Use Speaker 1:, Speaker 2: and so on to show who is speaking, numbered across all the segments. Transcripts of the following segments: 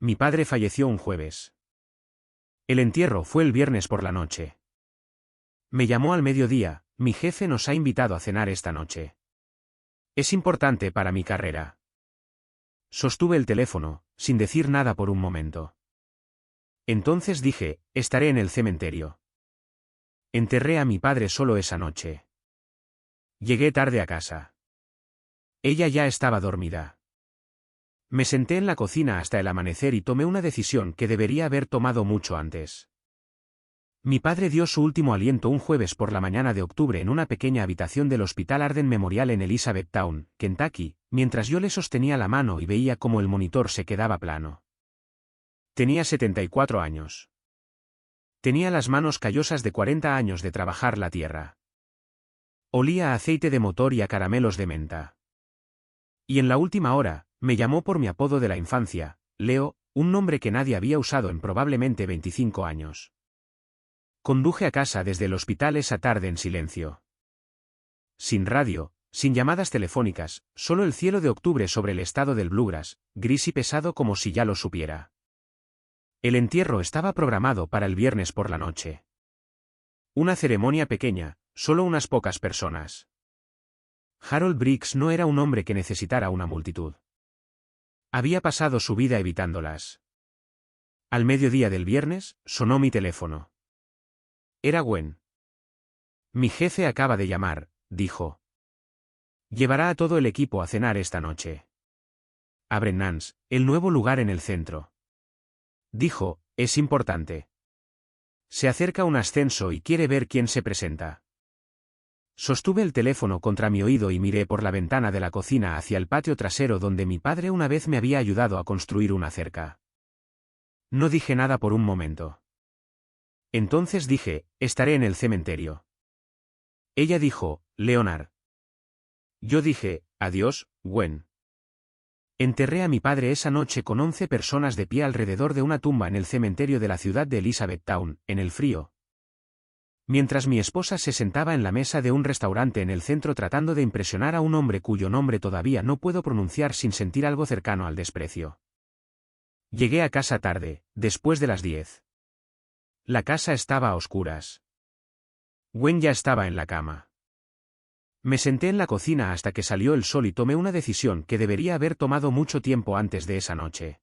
Speaker 1: Mi padre falleció un jueves. El entierro fue el viernes por la noche. Me llamó al mediodía, mi jefe nos ha invitado a cenar esta noche. Es importante para mi carrera. Sostuve el teléfono, sin decir nada por un momento. Entonces dije, estaré en el cementerio. Enterré a mi padre solo esa noche. Llegué tarde a casa. Ella ya estaba dormida. Me senté en la cocina hasta el amanecer y tomé una decisión que debería haber tomado mucho antes. Mi padre dio su último aliento un jueves por la mañana de octubre en una pequeña habitación del Hospital Arden Memorial en Elizabethtown, Kentucky, mientras yo le sostenía la mano y veía cómo el monitor se quedaba plano. Tenía 74 años. Tenía las manos callosas de 40 años de trabajar la tierra. Olía a aceite de motor y a caramelos de menta. Y en la última hora, me llamó por mi apodo de la infancia, Leo, un nombre que nadie había usado en probablemente 25 años. Conduje a casa desde el hospital esa tarde en silencio. Sin radio, sin llamadas telefónicas, solo el cielo de octubre sobre el estado del Bluegrass, gris y pesado como si ya lo supiera. El entierro estaba programado para el viernes por la noche. Una ceremonia pequeña, solo unas pocas personas. Harold Briggs no era un hombre que necesitara una multitud. Había pasado su vida evitándolas. Al mediodía del viernes, sonó mi teléfono. Era Gwen. Mi jefe acaba de llamar, dijo. Llevará a todo el equipo a cenar esta noche. A Brennan's, el nuevo lugar en el centro. Dijo, es importante. Se acerca un ascenso y quiere ver quién se presenta. Sostuve el teléfono contra mi oído y miré por la ventana de la cocina hacia el patio trasero donde mi padre una vez me había ayudado a construir una cerca. No dije nada por un momento. Entonces dije, estaré en el cementerio. Ella dijo, Leonard. Yo dije, adiós, Gwen. Enterré a mi padre esa noche con 11 personas de pie alrededor de una tumba en el cementerio de la ciudad de Elizabethtown, en el frío. Mientras mi esposa se sentaba en la mesa de un restaurante en el centro tratando de impresionar a un hombre cuyo nombre todavía no puedo pronunciar sin sentir algo cercano al desprecio. Llegué a casa tarde, después de las 10. La casa estaba a oscuras. Gwen ya estaba en la cama. Me senté en la cocina hasta que salió el sol y tomé una decisión que debería haber tomado mucho tiempo antes de esa noche.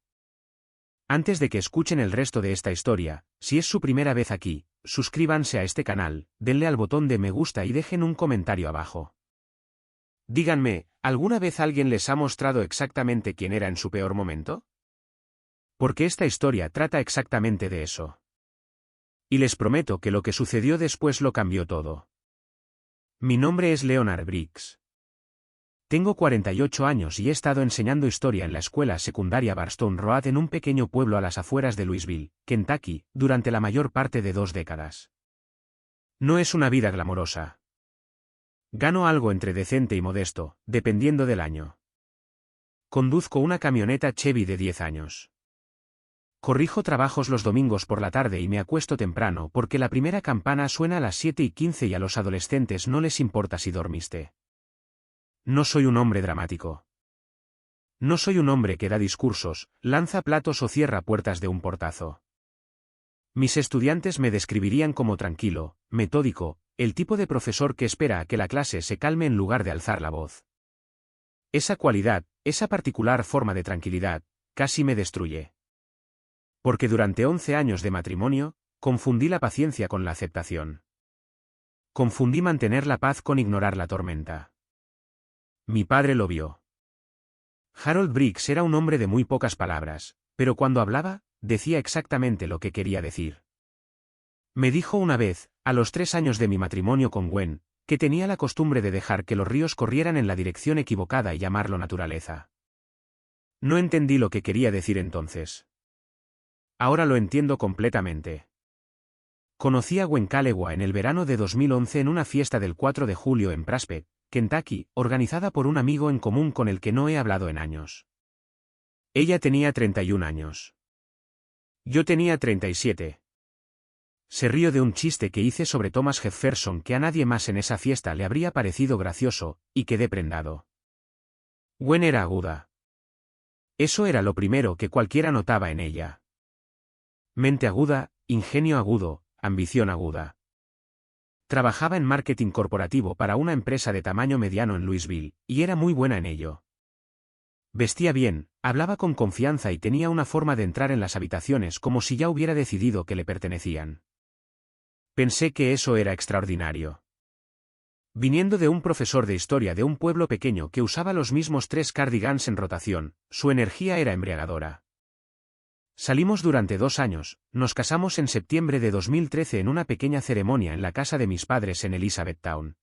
Speaker 1: Antes de que escuchen el resto de esta historia, si es su primera vez aquí, suscríbanse a este canal, denle al botón de me gusta y dejen un comentario abajo. Díganme, ¿alguna vez alguien les ha mostrado exactamente quién era en su peor momento? Porque esta historia trata exactamente de eso. Y les prometo que lo que sucedió después lo cambió todo. Mi nombre es Leonard Briggs. Tengo 48 años y he estado enseñando historia en la escuela secundaria Barstone Road en un pequeño pueblo a las afueras de Louisville, Kentucky, durante la mayor parte de 2 décadas. No es una vida glamorosa. Gano algo entre decente y modesto, dependiendo del año. Conduzco una camioneta Chevy de 10 años. Corrijo trabajos los domingos por la tarde y me acuesto temprano porque la primera campana suena a las 7:15 y a los adolescentes no les importa si dormiste. No soy un hombre dramático. No soy un hombre que da discursos, lanza platos o cierra puertas de un portazo. Mis estudiantes me describirían como tranquilo, metódico, el tipo de profesor que espera a que la clase se calme en lugar de alzar la voz. Esa cualidad, esa particular forma de tranquilidad, casi me destruye. Porque durante 11 años de matrimonio, confundí la paciencia con la aceptación. Confundí mantener la paz con ignorar la tormenta. Mi padre lo vio. Harold Briggs era un hombre de muy pocas palabras, pero cuando hablaba, decía exactamente lo que quería decir. Me dijo una vez, a los 3 años de mi matrimonio con Gwen, que tenía la costumbre de dejar que los ríos corrieran en la dirección equivocada y llamarlo naturaleza. No entendí lo que quería decir entonces. Ahora lo entiendo completamente. Conocí a Gwen Kalewa en el verano de 2011 en una fiesta del 4 de julio en Prospect, Kentucky, organizada por un amigo en común con el que no he hablado en años. Ella tenía 31 años. Yo tenía 37. Se rió de un chiste que hice sobre Thomas Jefferson que a nadie más en esa fiesta le habría parecido gracioso, y quedé prendado. Gwen era aguda. Eso era lo primero que cualquiera notaba en ella. Mente aguda, ingenio agudo, ambición aguda. Trabajaba en marketing corporativo para una empresa de tamaño mediano en Louisville, y era muy buena en ello. Vestía bien, hablaba con confianza y tenía una forma de entrar en las habitaciones como si ya hubiera decidido que le pertenecían. Pensé que eso era extraordinario. Viniendo de un profesor de historia de un pueblo pequeño que usaba los mismos 3 cardigans en rotación, su energía era embriagadora. Salimos durante 2 años, nos casamos en septiembre de 2013 en una pequeña ceremonia en la casa de mis padres en Elizabethtown.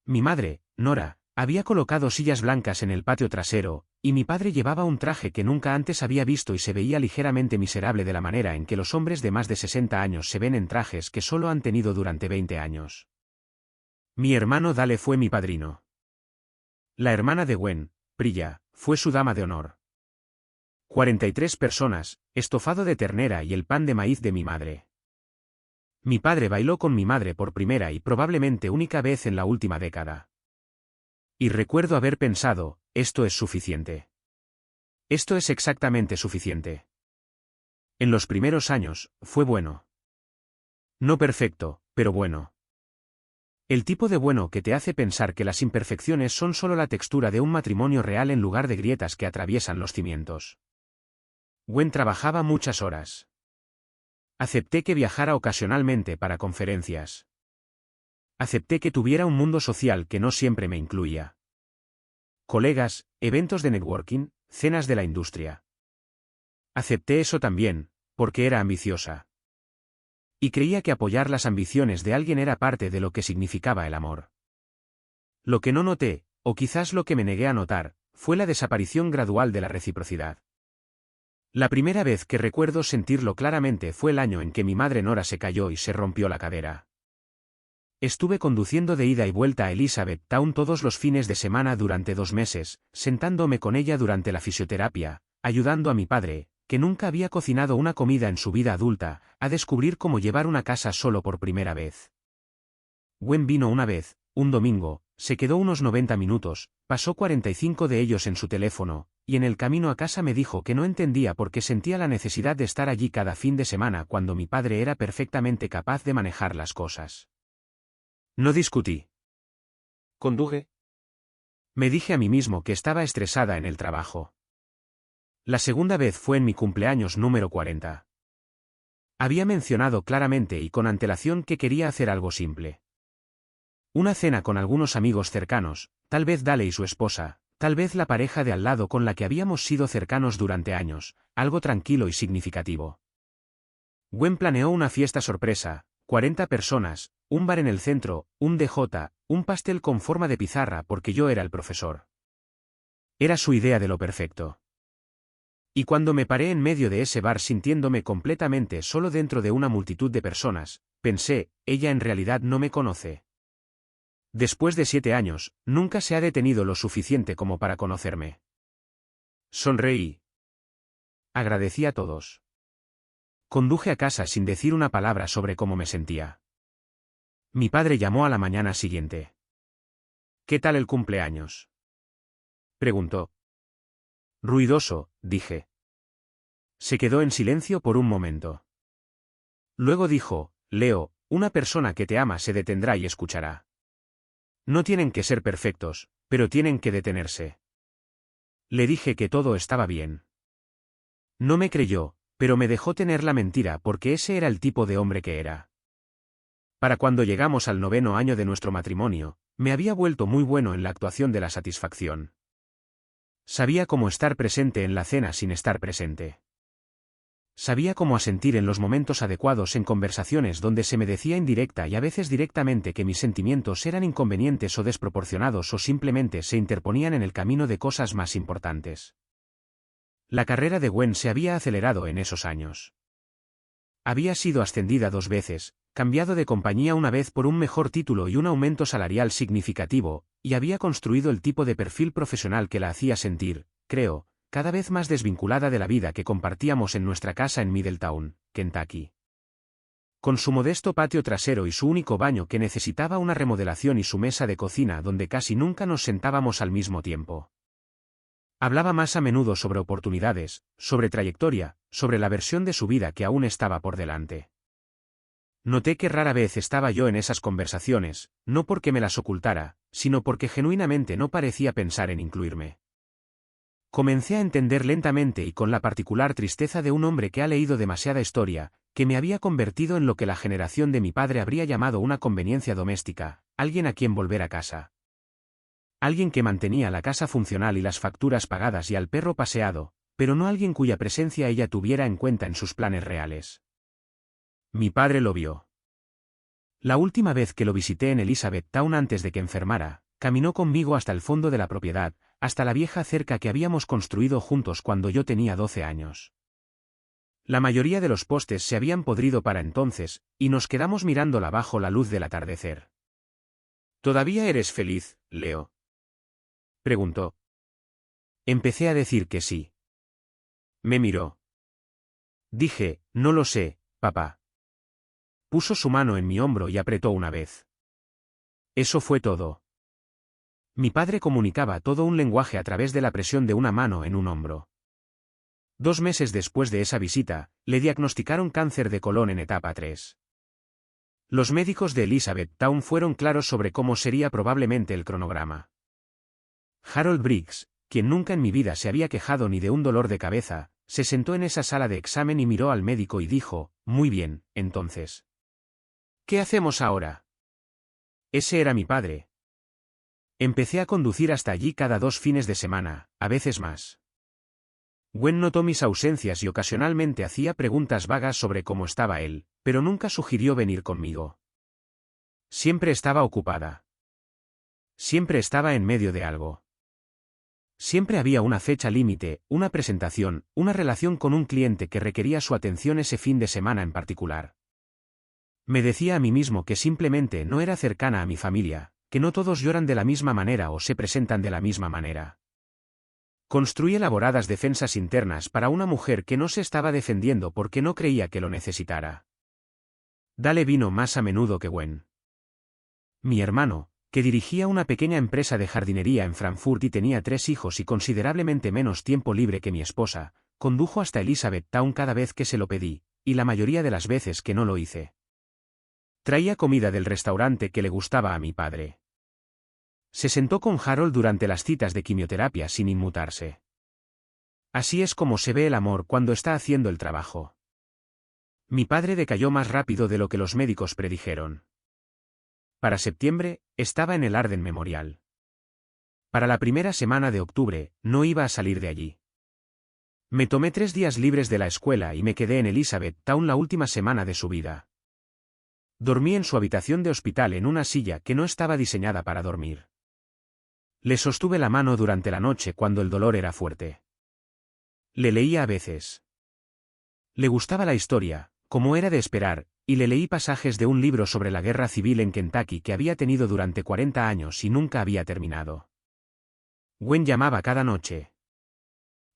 Speaker 1: Mi madre, Nora, había colocado sillas blancas en el patio trasero, y mi padre llevaba un traje que nunca antes había visto y se veía ligeramente miserable de la manera en que los hombres de más de 60 años se ven en trajes que solo han tenido durante 20 años. Mi hermano Dale fue mi padrino. La hermana de Gwen, Priya, fue su dama de honor. 43 personas, estofado de ternera y el pan de maíz de mi madre. Mi padre bailó con mi madre por primera y probablemente única vez en la última década. Y recuerdo haber pensado, esto es suficiente. Esto es exactamente suficiente. En los primeros años, fue bueno. No perfecto, pero bueno. El tipo de bueno que te hace pensar que las imperfecciones son solo la textura de un matrimonio real en lugar de grietas que atraviesan los cimientos. Gwen trabajaba muchas horas. Acepté que viajara ocasionalmente para conferencias. Acepté que tuviera un mundo social que no siempre me incluía. Colegas, eventos de networking, cenas de la industria. Acepté eso también, porque era ambiciosa. Y creía que apoyar las ambiciones de alguien era parte de lo que significaba el amor. Lo que no noté, o quizás lo que me negué a notar, fue la desaparición gradual de la reciprocidad. La primera vez que recuerdo sentirlo claramente fue el año en que mi madre Nora se cayó y se rompió la cadera. Estuve conduciendo de ida y vuelta a Elizabethtown todos los fines de semana durante 2 meses, sentándome con ella durante la fisioterapia, ayudando a mi padre, que nunca había cocinado una comida en su vida adulta, a descubrir cómo llevar una casa solo por primera vez. Gwen vino una vez, un domingo, se quedó unos 90 minutos, pasó 45 de ellos en su teléfono, y en el camino a casa me dijo que no entendía por qué sentía la necesidad de estar allí cada fin de semana cuando mi padre era perfectamente capaz de manejar las cosas. No discutí. Conduje. Me dije a mí mismo que estaba estresada en el trabajo. La segunda vez fue en mi cumpleaños número 40. Había mencionado claramente y con antelación que quería hacer algo simple. Una cena con algunos amigos cercanos, tal vez Dale y su esposa, tal vez la pareja de al lado con la que habíamos sido cercanos durante años, algo tranquilo y significativo. Gwen planeó una fiesta sorpresa, 40 personas, un bar en el centro, un DJ, un pastel con forma de pizarra porque yo era el profesor. Era su idea de lo perfecto. Y cuando me paré en medio de ese bar sintiéndome completamente solo dentro de una multitud de personas, pensé, ella en realidad no me conoce. Después de 7 años, nunca se ha detenido lo suficiente como para conocerme. Sonreí. Agradecí a todos. Conduje a casa sin decir una palabra sobre cómo me sentía. Mi padre llamó a la mañana siguiente. ¿Qué tal el cumpleaños?, preguntó. Ruidoso, dije. Se quedó en silencio por un momento. Luego dijo, Leo, una persona que te ama se detendrá y escuchará. No tienen que ser perfectos, pero tienen que detenerse. Le dije que todo estaba bien. No me creyó, pero me dejó tener la mentira porque ese era el tipo de hombre que era. Para cuando llegamos al 9º año de nuestro matrimonio, me había vuelto muy bueno en la actuación de la satisfacción. Sabía cómo estar presente en la cena sin estar presente. Sabía cómo asentir en los momentos adecuados en conversaciones donde se me decía indirecta y a veces directamente que mis sentimientos eran inconvenientes o desproporcionados o simplemente se interponían en el camino de cosas más importantes. La carrera de Gwen se había acelerado en esos años. Había sido ascendida 2 veces, cambiado de compañía una vez por un mejor título y un aumento salarial significativo, y había construido el tipo de perfil profesional que la hacía sentir, creo, cada vez más desvinculada de la vida que compartíamos en nuestra casa en Middletown, Kentucky. Con su modesto patio trasero y su único baño que necesitaba una remodelación y su mesa de cocina donde casi nunca nos sentábamos al mismo tiempo. Hablaba más a menudo sobre oportunidades, sobre trayectoria, sobre la versión de su vida que aún estaba por delante. Noté que rara vez estaba yo en esas conversaciones, no porque me las ocultara, sino porque genuinamente no parecía pensar en incluirme. Comencé a entender lentamente y con la particular tristeza de un hombre que ha leído demasiada historia, que me había convertido en lo que la generación de mi padre habría llamado una conveniencia doméstica, alguien a quien volver a casa. Alguien que mantenía la casa funcional y las facturas pagadas y al perro paseado, pero no alguien cuya presencia ella tuviera en cuenta en sus planes reales. Mi padre lo vio. La última vez que lo visité en Elizabethtown antes de que enfermara, caminó conmigo hasta el fondo de la propiedad, hasta la vieja cerca que habíamos construido juntos cuando yo tenía 12 años. La mayoría de los postes se habían podrido para entonces, y nos quedamos mirándola bajo la luz del atardecer. ¿Todavía eres feliz, Leo?, preguntó. Empecé a decir que sí. Me miró. Dije, no lo sé, papá. Puso su mano en mi hombro y apretó una vez. Eso fue todo. Mi padre comunicaba todo un lenguaje a través de la presión de una mano en un hombro. 2 meses después de esa visita, le diagnosticaron cáncer de colon en etapa 3. Los médicos de Elizabethtown fueron claros sobre cómo sería probablemente el cronograma. Harold Briggs, quien nunca en mi vida se había quejado ni de un dolor de cabeza, se sentó en esa sala de examen y miró al médico y dijo, muy bien, entonces. ¿Qué hacemos ahora? Ese era mi padre. Empecé a conducir hasta allí cada 2 fines de semana, a veces más. Gwen notó mis ausencias y ocasionalmente hacía preguntas vagas sobre cómo estaba él, pero nunca sugirió venir conmigo. Siempre estaba ocupada. Siempre estaba en medio de algo. Siempre había una fecha límite, una presentación, una relación con un cliente que requería su atención ese fin de semana en particular. Me decía a mí mismo que simplemente no era cercana a mi familia, que no todos lloran de la misma manera o se presentan de la misma manera. Construí elaboradas defensas internas para una mujer que no se estaba defendiendo porque no creía que lo necesitara. Dale vino más a menudo que Gwen. Mi hermano, que dirigía una pequeña empresa de jardinería en Frankfurt y tenía 3 hijos y considerablemente menos tiempo libre que mi esposa, condujo hasta Elizabethtown cada vez que se lo pedí, y la mayoría de las veces que no lo hice. Traía comida del restaurante que le gustaba a mi padre. Se sentó con Harold durante las citas de quimioterapia sin inmutarse. Así es como se ve el amor cuando está haciendo el trabajo. Mi padre decayó más rápido de lo que los médicos predijeron. Para septiembre, estaba en el Arden Memorial. Para la primera semana de octubre, no iba a salir de allí. Me tomé 3 días libres de la escuela y me quedé en Elizabethtown la última semana de su vida. Dormí en su habitación de hospital en una silla que no estaba diseñada para dormir. Le sostuve la mano durante la noche cuando el dolor era fuerte. Le leía a veces. Le gustaba la historia, como era de esperar, y le leí pasajes de un libro sobre la guerra civil en Kentucky que había tenido durante 40 años y nunca había terminado. Gwen llamaba cada noche.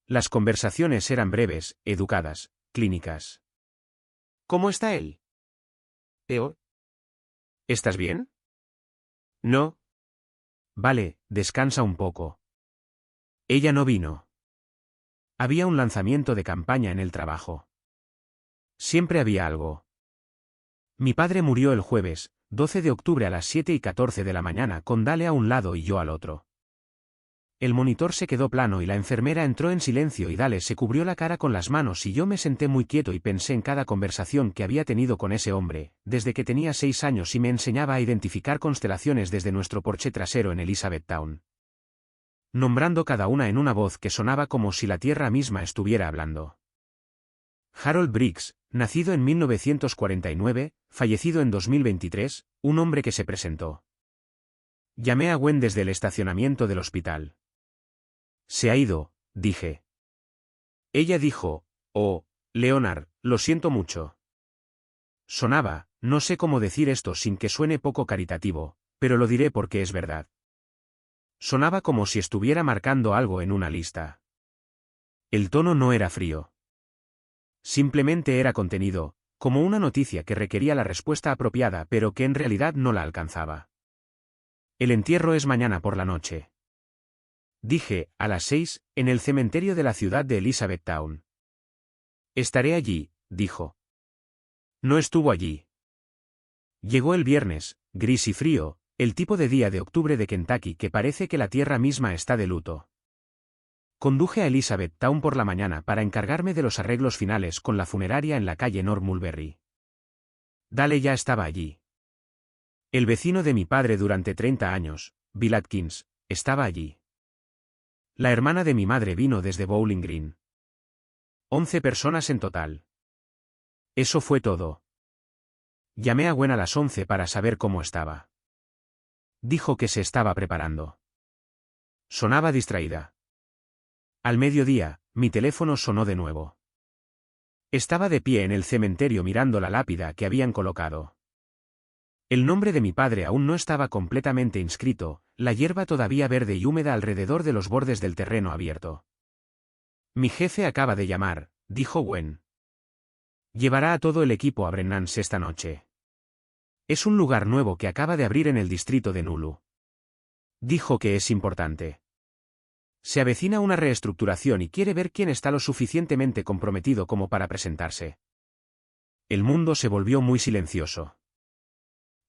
Speaker 1: Las conversaciones eran breves, educadas, clínicas. ¿Cómo está él? Peor. ¿Estás bien? No. Vale, descansa un poco. Ella no vino. Había un lanzamiento de campaña en el trabajo. Siempre había algo. Mi padre murió el jueves, 12 de octubre a las 7:14 de la mañana con Dale a un lado y yo al otro. El monitor se quedó plano y la enfermera entró en silencio y Dale se cubrió la cara con las manos y yo me senté muy quieto y pensé en cada conversación que había tenido con ese hombre, desde que tenía 6 años y me enseñaba a identificar constelaciones desde nuestro porche trasero en Elizabethtown. Nombrando cada una en una voz que sonaba como si la tierra misma estuviera hablando. Harold Briggs, nacido en 1949, fallecido en 2023, un hombre que se presentó. Llamé a Gwen desde el estacionamiento del hospital. Se ha ido, dije. Ella dijo, oh, Leonard, lo siento mucho. Sonaba, no sé cómo decir esto sin que suene poco caritativo, pero lo diré porque es verdad. Sonaba como si estuviera marcando algo en una lista. El tono no era frío. Simplemente era contenido, como una noticia que requería la respuesta apropiada pero que en realidad no la alcanzaba. El entierro es mañana por la noche. Dije, a las 6, en el cementerio de la ciudad de Elizabethtown. Estaré allí, dijo. No estuvo allí. Llegó el viernes, gris y frío, el tipo de día de octubre de Kentucky que parece que la tierra misma está de luto. Conduje a Elizabethtown por la mañana para encargarme de los arreglos finales con la funeraria en la calle North Mulberry. Dale ya estaba allí. El vecino de mi padre durante 30 años, Bill Atkins, estaba allí. La hermana de mi madre vino desde Bowling Green. 11 personas en total. Eso fue todo. Llamé a Gwen a las 11 para saber cómo estaba. Dijo que se estaba preparando. Sonaba distraída. Al mediodía, mi teléfono sonó de nuevo. Estaba de pie en el cementerio mirando la lápida que habían colocado. El nombre de mi padre aún no estaba completamente inscrito, la hierba todavía verde y húmeda alrededor de los bordes del terreno abierto. Mi jefe acaba de llamar, dijo Gwen. Llevará a todo el equipo a Brennan's esta noche. Es un lugar nuevo que acaba de abrir en el distrito de Nulu. Dijo que es importante. Se avecina una reestructuración y quiere ver quién está lo suficientemente comprometido como para presentarse. El mundo se volvió muy silencioso.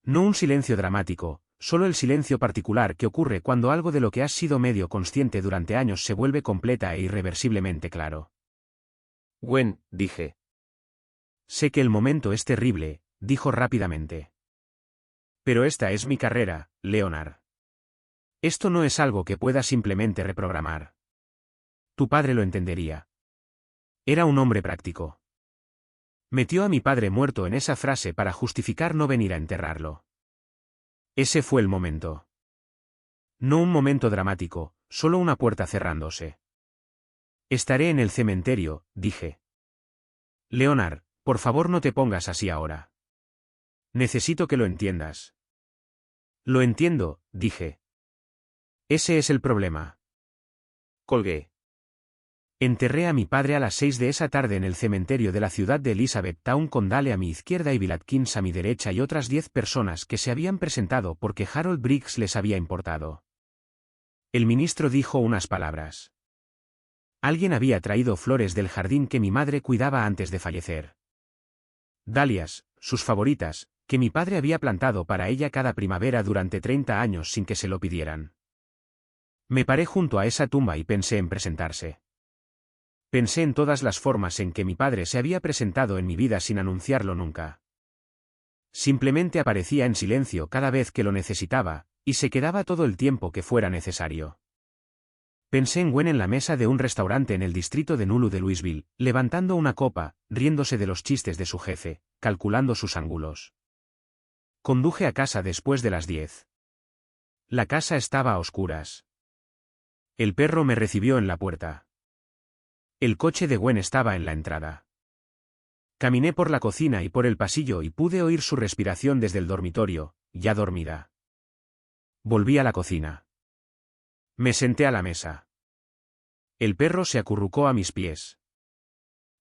Speaker 1: No un silencio dramático, solo el silencio particular que ocurre cuando algo de lo que has sido medio consciente durante años se vuelve completa e irreversiblemente claro. Gwen, dije. Sé que el momento es terrible, dijo rápidamente. Pero esta es mi carrera, Leonard. Esto no es algo que pueda simplemente reprogramar. Tu padre lo entendería. Era un hombre práctico. Metió a mi padre muerto en esa frase para justificar no venir a enterrarlo. Ese fue el momento. No un momento dramático, solo una puerta cerrándose. Estaré en el cementerio, dije. Leonard, por favor no te pongas así ahora. Necesito que lo entiendas. Lo entiendo, dije. Ese es el problema. Colgué. Enterré a mi padre a las 6 de esa tarde en el cementerio de la ciudad de Elizabethtown con Dale a mi izquierda y Bill Atkins a mi derecha y otras 10 personas que se habían presentado porque Harold Briggs les había importado. El ministro dijo unas palabras. Alguien había traído flores del jardín que mi madre cuidaba antes de fallecer. Dalias, sus favoritas, que mi padre había plantado para ella cada primavera durante 30 años sin que se lo pidieran. Me paré junto a esa tumba y pensé en presentarse. Pensé en todas las formas en que mi padre se había presentado en mi vida sin anunciarlo nunca. Simplemente aparecía en silencio cada vez que lo necesitaba, y se quedaba todo el tiempo que fuera necesario. Pensé en Gwen en la mesa de un restaurante en el distrito de Nulu de Louisville, levantando una copa, riéndose de los chistes de su jefe, calculando sus ángulos. Conduje a casa después de las 10. La casa estaba a oscuras. El perro me recibió en la puerta. El coche de Gwen estaba en la entrada. Caminé por la cocina y por el pasillo y pude oír su respiración desde el dormitorio, ya dormida. Volví a la cocina. Me senté a la mesa. El perro se acurrucó a mis pies.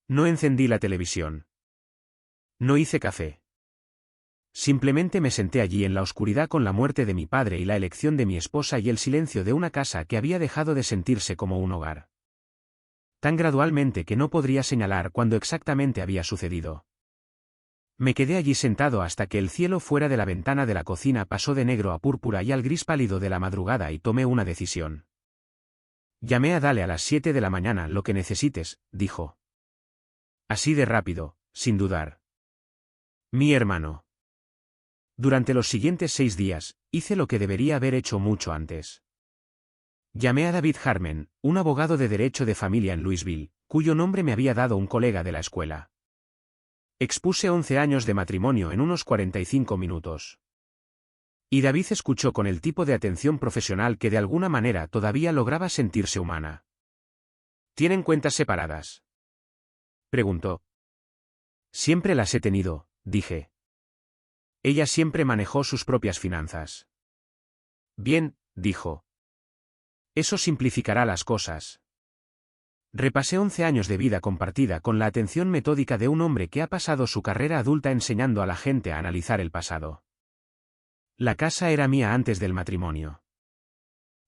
Speaker 1: No encendí la televisión. No hice café. Simplemente me senté allí en la oscuridad con la muerte de mi padre y la elección de mi esposa y el silencio de una casa que había dejado de sentirse como un hogar. Tan gradualmente que no podría señalar cuándo exactamente había sucedido. Me quedé allí sentado hasta que el cielo fuera de la ventana de la cocina pasó de negro a púrpura y al gris pálido de la madrugada y tomé una decisión. Llamé a Dale a las 7 de la mañana, lo que necesites, dijo. Así de rápido, sin dudar. Mi hermano. Durante los siguientes 6 días, hice lo que debería haber hecho mucho antes. Llamé a David Harmon, un abogado de derecho de familia en Louisville, cuyo nombre me había dado un colega de la escuela. Expuse 11 años de matrimonio en unos 45 minutos. Y David escuchó con el tipo de atención profesional que de alguna manera todavía lograba sentirse humana. ¿Tienen cuentas separadas?, preguntó. Siempre las he tenido, dije. Ella siempre manejó sus propias finanzas. Bien, dijo. Eso simplificará las cosas. Repasé 11 años de vida compartida con la atención metódica de un hombre que ha pasado su carrera adulta enseñando a la gente a analizar el pasado. La casa era mía antes del matrimonio.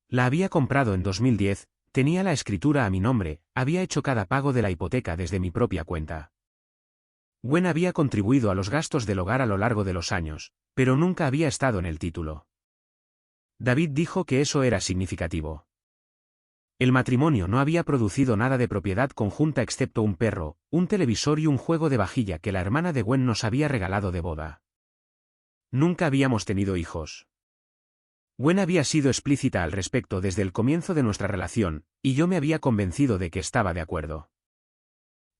Speaker 1: La había comprado en 2010, tenía la escritura a mi nombre, había hecho cada pago de la hipoteca desde mi propia cuenta. Gwen había contribuido a los gastos del hogar a lo largo de los años, pero nunca había estado en el título. David dijo que eso era significativo. El matrimonio no había producido nada de propiedad conjunta excepto un perro, un televisor y un juego de vajilla que la hermana de Gwen nos había regalado de boda. Nunca habíamos tenido hijos. Gwen había sido explícita al respecto desde el comienzo de nuestra relación, y yo me había convencido de que estaba de acuerdo.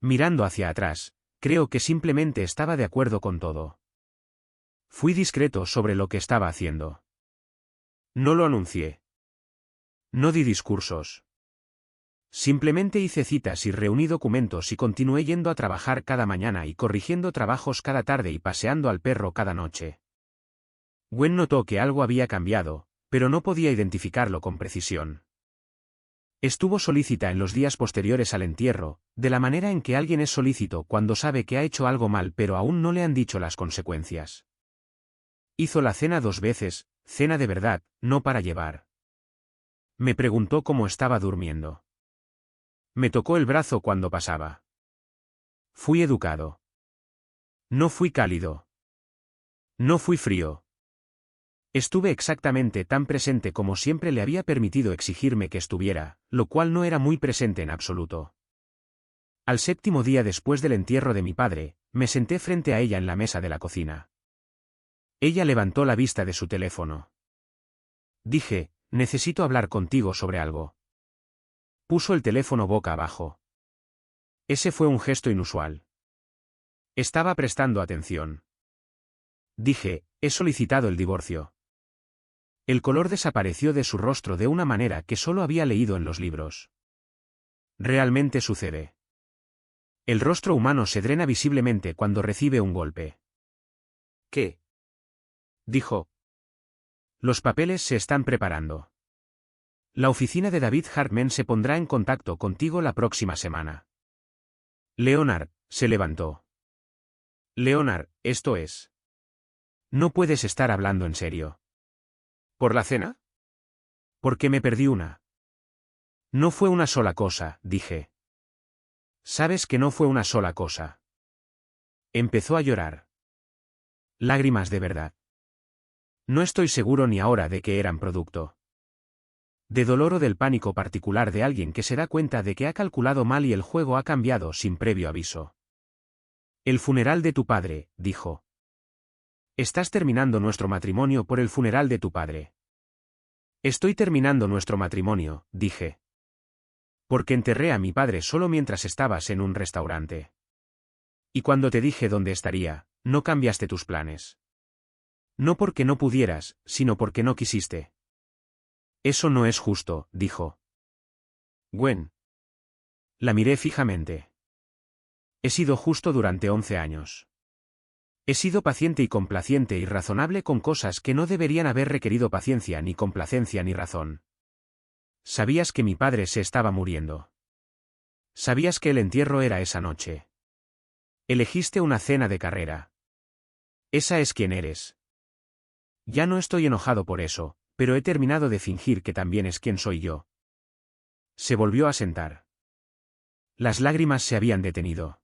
Speaker 1: Mirando hacia atrás, creo que simplemente estaba de acuerdo con todo. Fui discreto sobre lo que estaba haciendo. No lo anuncié. No di discursos. Simplemente hice citas y reuní documentos y continué yendo a trabajar cada mañana y corrigiendo trabajos cada tarde y paseando al perro cada noche. Gwen notó que algo había cambiado, pero no podía identificarlo con precisión. Estuvo solícita en los días posteriores al entierro, de la manera en que alguien es solícito cuando sabe que ha hecho algo mal pero aún no le han dicho las consecuencias. Hizo la cena 2 veces, cena de verdad, no para llevar. Me preguntó cómo estaba durmiendo. Me tocó el brazo cuando pasaba. Fui educado. No fui cálido. No fui frío. Estuve exactamente tan presente como siempre le había permitido exigirme que estuviera, lo cual no era muy presente en absoluto. Al 7º día después del entierro de mi padre, me senté frente a ella en la mesa de la cocina. Ella levantó la vista de su teléfono. Dije, necesito hablar contigo sobre algo. Puso el teléfono boca abajo. Ese fue un gesto inusual. Estaba prestando atención. Dije, he solicitado el divorcio. El color desapareció de su rostro de una manera que solo había leído en los libros. Realmente sucede. El rostro humano se drena visiblemente cuando recibe un golpe. ¿Qué? Dijo. Los papeles se están preparando. La oficina de David Hartman se pondrá en contacto contigo la próxima semana. Leonard, se levantó. Leonard, esto es. No puedes estar hablando en serio. ¿Por la cena? Porque me perdí una. No fue una sola cosa, dije. Sabes que no fue una sola cosa. Empezó a llorar. Lágrimas de verdad. No estoy seguro ni ahora de que eran producto de dolor o del pánico particular de alguien que se da cuenta de que ha calculado mal y el juego ha cambiado sin previo aviso. El funeral de tu padre, dijo. Estás terminando nuestro matrimonio por el funeral de tu padre. Estoy terminando nuestro matrimonio, dije. Porque enterré a mi padre solo mientras estabas en un restaurante. Y cuando te dije dónde estaría, no cambiaste tus planes. No porque no pudieras, sino porque no quisiste. Eso no es justo, dijo. Gwen. La miré fijamente. He sido justo durante 11 años. He sido paciente y complaciente y razonable con cosas que no deberían haber requerido paciencia ni complacencia ni razón. Sabías que mi padre se estaba muriendo. Sabías que el entierro era esa noche. Elegiste una cena de carrera. Esa es quien eres. Ya no estoy enojado por eso, pero he terminado de fingir que también es quien soy yo. Se volvió a sentar. Las lágrimas se habían detenido.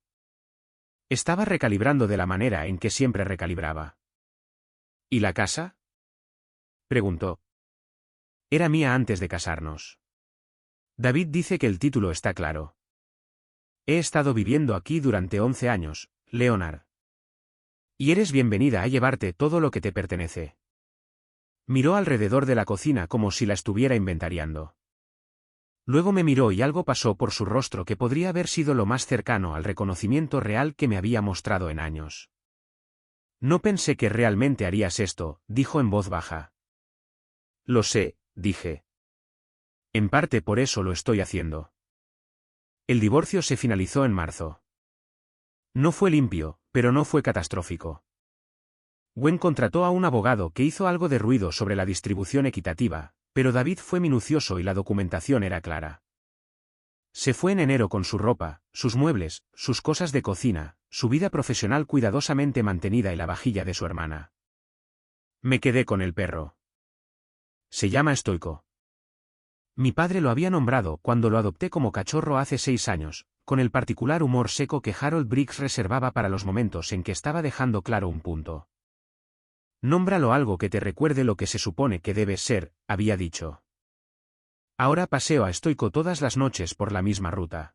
Speaker 1: Estaba recalibrando de la manera en que siempre recalibraba. ¿Y la casa? Preguntó. Era mía antes de casarnos. David dice que el título está claro. He estado viviendo aquí durante 11 años, Leonard. Y eres bienvenida a llevarte todo lo que te pertenece. Miró alrededor de la cocina como si la estuviera inventariando. Luego me miró y algo pasó por su rostro que podría haber sido lo más cercano al reconocimiento real que me había mostrado en años. No pensé que realmente harías esto, dijo en voz baja. Lo sé, dije. En parte por eso lo estoy haciendo. El divorcio se finalizó en marzo. No fue limpio, pero no fue catastrófico. Gwen contrató a un abogado que hizo algo de ruido sobre la distribución equitativa, pero David fue minucioso y la documentación era clara. Se fue en enero con su ropa, sus muebles, sus cosas de cocina, su vida profesional cuidadosamente mantenida y la vajilla de su hermana. Me quedé con el perro. Se llama Stoico. Mi padre lo había nombrado cuando lo adopté como cachorro hace 6 años, con el particular humor seco que Harold Briggs reservaba para los momentos en que estaba dejando claro un punto. Nómbralo algo que te recuerde lo que se supone que debes ser, había dicho. Ahora paseo a Stoico todas las noches por la misma ruta.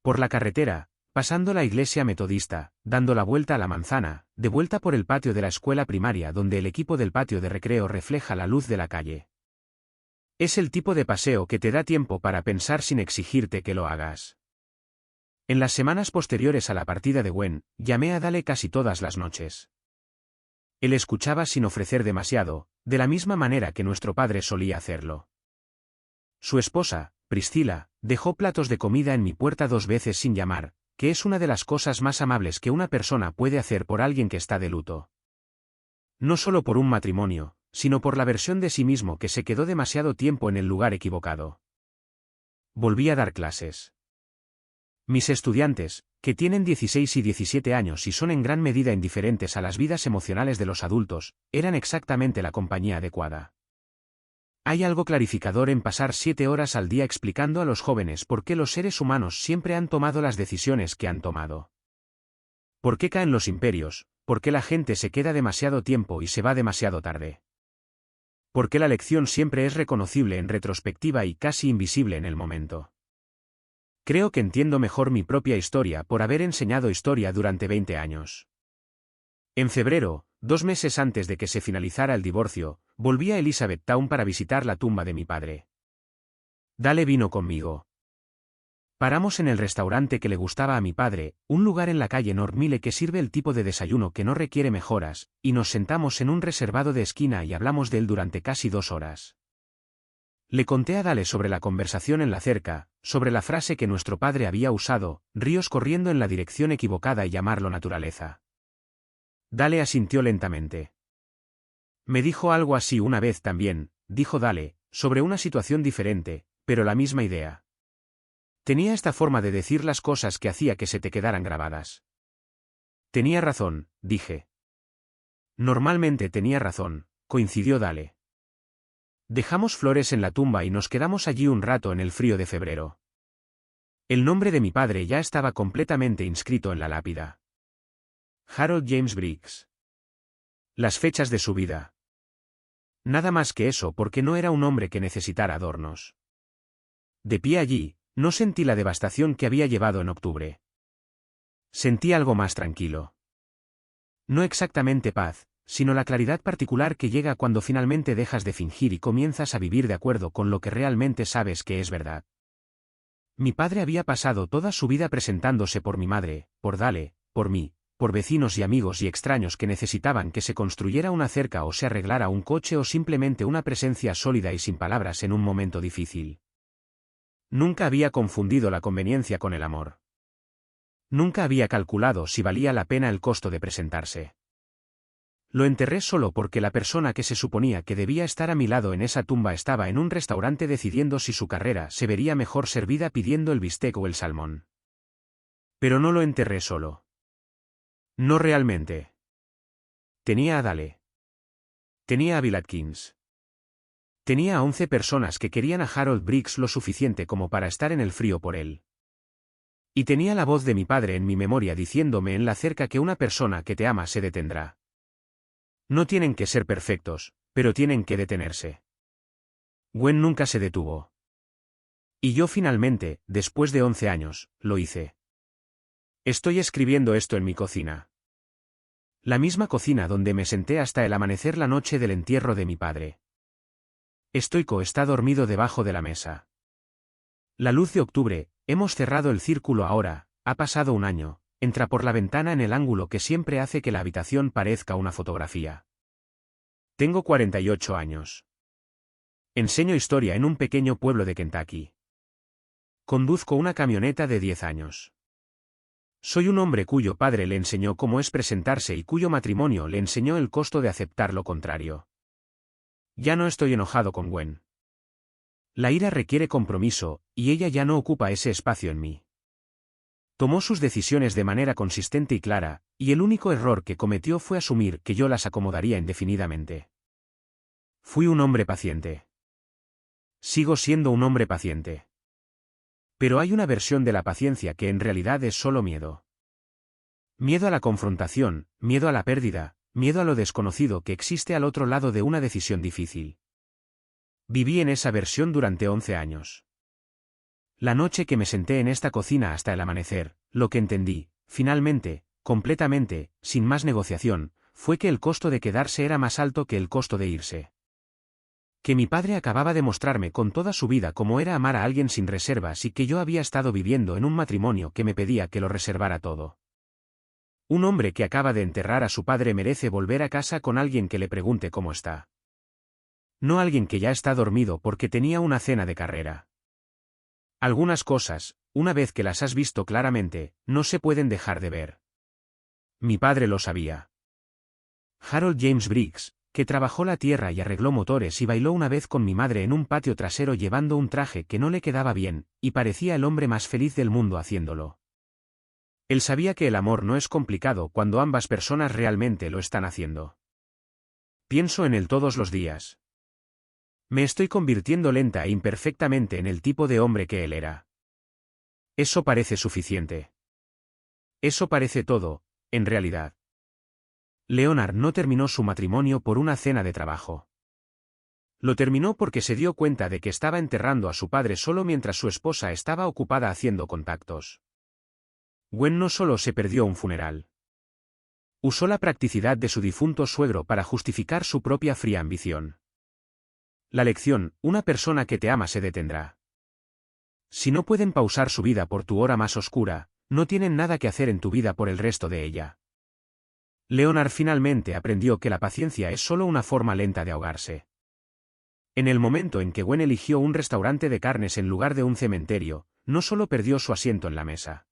Speaker 1: Por la carretera, pasando la iglesia metodista, dando la vuelta a la manzana, de vuelta por el patio de la escuela primaria donde el equipo del patio de recreo refleja la luz de la calle. Es el tipo de paseo que te da tiempo para pensar sin exigirte que lo hagas. En las semanas posteriores a la partida de Gwen, llamé a Dale casi todas las noches. Él escuchaba sin ofrecer demasiado, de la misma manera que nuestro padre solía hacerlo. Su esposa, Priscilla, dejó platos de comida en mi puerta 2 veces sin llamar, que es una de las cosas más amables que una persona puede hacer por alguien que está de luto. No solo por un matrimonio, sino por la versión de sí mismo que se quedó demasiado tiempo en el lugar equivocado. Volví a dar clases. Mis estudiantes, que tienen 16 y 17 años y son en gran medida indiferentes a las vidas emocionales de los adultos, eran exactamente la compañía adecuada. Hay algo clarificador en pasar 7 horas al día explicando a los jóvenes por qué los seres humanos siempre han tomado las decisiones que han tomado. ¿Por qué caen los imperios? ¿Por qué la gente se queda demasiado tiempo y se va demasiado tarde? ¿Por qué la lección siempre es reconocible en retrospectiva y casi invisible en el momento? Creo que entiendo mejor mi propia historia por haber enseñado historia durante 20 años. En febrero, 2 meses antes de que se finalizara el divorcio, volví a Elizabethtown para visitar la tumba de mi padre. Dale vino conmigo. Paramos en el restaurante que le gustaba a mi padre, un lugar en la calle North Mile que sirve el tipo de desayuno que no requiere mejoras, y nos sentamos en un reservado de esquina y hablamos de él durante casi 2 horas. Le conté a Dale sobre la conversación en la cerca, sobre la frase que nuestro padre había usado, ríos corriendo en la dirección equivocada y llamarlo naturaleza. Dale asintió lentamente. Me dijo algo así una vez también, dijo Dale, sobre una situación diferente, pero la misma idea. Tenía esta forma de decir las cosas que hacía que se te quedaran grabadas. Tenía razón, dije. Normalmente tenía razón, coincidió Dale. Dejamos flores en la tumba y nos quedamos allí un rato en el frío de febrero. El nombre de mi padre ya estaba completamente inscrito en la lápida. Harold James Briggs. Las fechas de su vida. Nada más que eso porque no era un hombre que necesitara adornos. De pie allí, no sentí la devastación que había llevado en octubre. Sentí algo más tranquilo. No exactamente paz, sino la claridad particular que llega cuando finalmente dejas de fingir y comienzas a vivir de acuerdo con lo que realmente sabes que es verdad. Mi padre había pasado toda su vida presentándose por mi madre, por Dale, por mí, por vecinos y amigos y extraños que necesitaban que se construyera una cerca o se arreglara un coche o simplemente una presencia sólida y sin palabras en un momento difícil. Nunca había confundido la conveniencia con el amor. Nunca había calculado si valía la pena el costo de presentarse. Lo enterré solo porque la persona que se suponía que debía estar a mi lado en esa tumba estaba en un restaurante decidiendo si su carrera se vería mejor servida pidiendo el bistec o el salmón. Pero no lo enterré solo. No realmente. Tenía a Dale. Tenía a Bill Atkins. Tenía a 11 personas que querían a Harold Briggs lo suficiente como para estar en el frío por él. Y tenía la voz de mi padre en mi memoria diciéndome en la cerca que una persona que te ama se detendrá. No tienen que ser perfectos, pero tienen que detenerse. Gwen nunca se detuvo. Y yo finalmente, después de 11 años, lo hice. Estoy escribiendo esto en mi cocina. La misma cocina donde me senté hasta el amanecer la noche del entierro de mi padre. Stoico está dormido debajo de la mesa. La luz de octubre, hemos cerrado el círculo ahora, ha pasado un año, entra por la ventana en el ángulo que siempre hace que la habitación parezca una fotografía. Tengo 48 años. Enseño historia en un pequeño pueblo de Kentucky. Conduzco una camioneta de 10 años. Soy un hombre cuyo padre le enseñó cómo es presentarse y cuyo matrimonio le enseñó el costo de aceptar lo contrario. Ya no estoy enojado con Gwen. La ira requiere compromiso, y ella ya no ocupa ese espacio en mí. Tomó sus decisiones de manera consistente y clara, y el único error que cometió fue asumir que yo las acomodaría indefinidamente. Fui un hombre paciente. Sigo siendo un hombre paciente. Pero hay una versión de la paciencia que en realidad es solo miedo. Miedo a la confrontación, miedo a la pérdida, miedo a lo desconocido que existe al otro lado de una decisión difícil. Viví en esa versión durante 11 años. La noche que me senté en esta cocina hasta el amanecer, lo que entendí, finalmente, completamente, sin más negociación, fue que el costo de quedarse era más alto que el costo de irse. Que mi padre acababa de mostrarme con toda su vida cómo era amar a alguien sin reservas y que yo había estado viviendo en un matrimonio que me pedía que lo reservara todo. Un hombre que acaba de enterrar a su padre merece volver a casa con alguien que le pregunte cómo está. No alguien que ya está dormido porque tenía una cena de carrera. Algunas cosas, una vez que las has visto claramente, no se pueden dejar de ver. Mi padre lo sabía. Harold James Briggs, que trabajó la tierra y arregló motores y bailó una vez con mi madre en un patio trasero llevando un traje que no le quedaba bien, y parecía el hombre más feliz del mundo haciéndolo. Él sabía que el amor no es complicado cuando ambas personas realmente lo están haciendo. Pienso en él todos los días. Me estoy convirtiendo lenta e imperfectamente en el tipo de hombre que él era. Eso parece suficiente. Eso parece todo, en realidad. Leonard no terminó su matrimonio por una cena de trabajo. Lo terminó porque se dio cuenta de que estaba enterrando a su padre solo mientras su esposa estaba ocupada haciendo contactos. Gwen no solo se perdió un funeral. Usó la practicidad de su difunto suegro para justificar su propia fría ambición. La lección, una persona que te ama se detendrá. Si no pueden pausar su vida por tu hora más oscura, no tienen nada que hacer en tu vida por el resto de ella. Leonard finalmente aprendió que la paciencia es solo una forma lenta de ahogarse. En el momento en que Gwen eligió un restaurante de carnes en lugar de un cementerio, no solo perdió su asiento en la mesa.